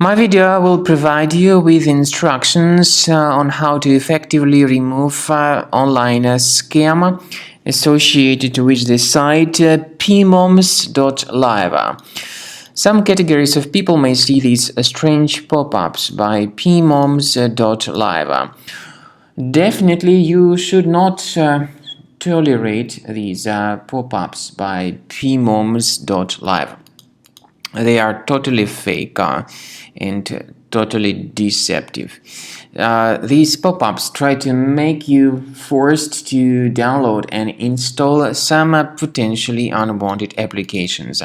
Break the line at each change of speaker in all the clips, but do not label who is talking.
My video will provide you with instructions on how to effectively remove online scam associated with the site Pimoms.live. Some categories of people may see these strange pop-ups by Pimoms.live. Definitely you should not tolerate these pop-ups by Pimoms.live. They are totally fake and totally deceptive. These pop-ups try to make you forced to download and install some potentially unwanted applications.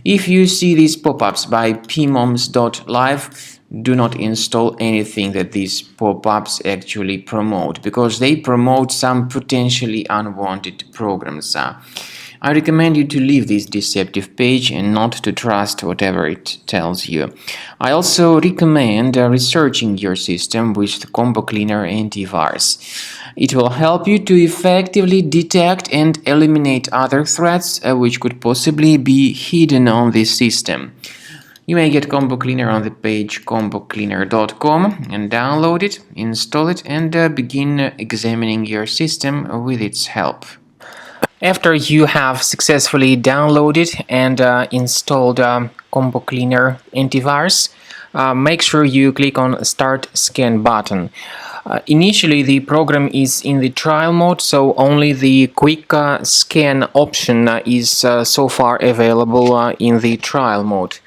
If you see these pop-ups by pmoms.live, do not install anything that these pop-ups actually promote, because they promote some potentially unwanted programs. I recommend you to leave this deceptive page and not to trust whatever it tells you. I also recommend researching your system with Combo Cleaner antivirus. It will help you to effectively detect and eliminate other threats which could possibly be hidden on this system. You may get Combo Cleaner on the page combocleaner.com and download it, install it, and begin examining your system with its help. After you have successfully downloaded and installed Combo Cleaner antivirus, make sure you click on Start Scan button. Initially, the program is in the trial mode, so only the quick scan option is so far available in the trial mode.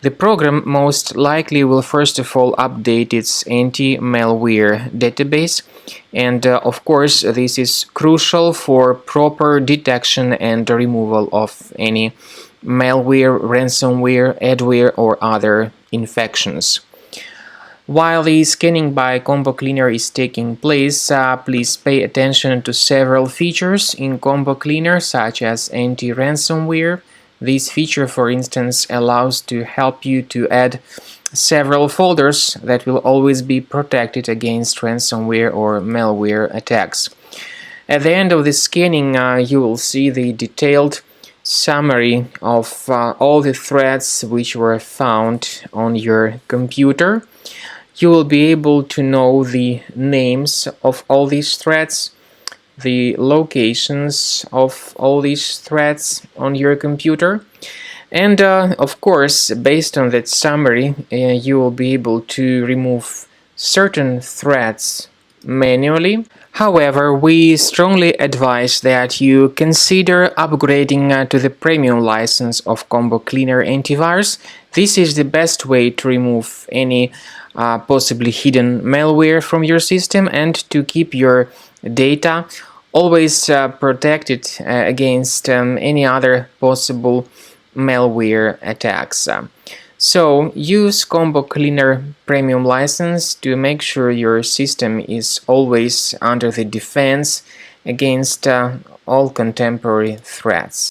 The program most likely will first of all update its anti-malware database, and of course this is crucial for proper detection and removal of any malware, ransomware, adware or other infections. While the scanning by Combo Cleaner is taking place, please pay attention to several features in Combo Cleaner, such as anti-ransomware. This feature, for instance, allows to help you to add several folders that will always be protected against ransomware or malware attacks. At the end of the scanning, you will see the detailed summary of all the threats which were found on your computer. You will be able to know the names of all these threats, the locations of all these threats on your computer, and of course, based on that summary, you will be able to remove certain threats manually. However, we strongly advise that you consider upgrading to the premium license of Combo Cleaner antivirus. This is the best way to remove any possibly hidden malware from your system and to keep your data always protected against any other possible malware attacks. So use Combo Cleaner Premium license to make sure your system is always under the defense against all contemporary threats.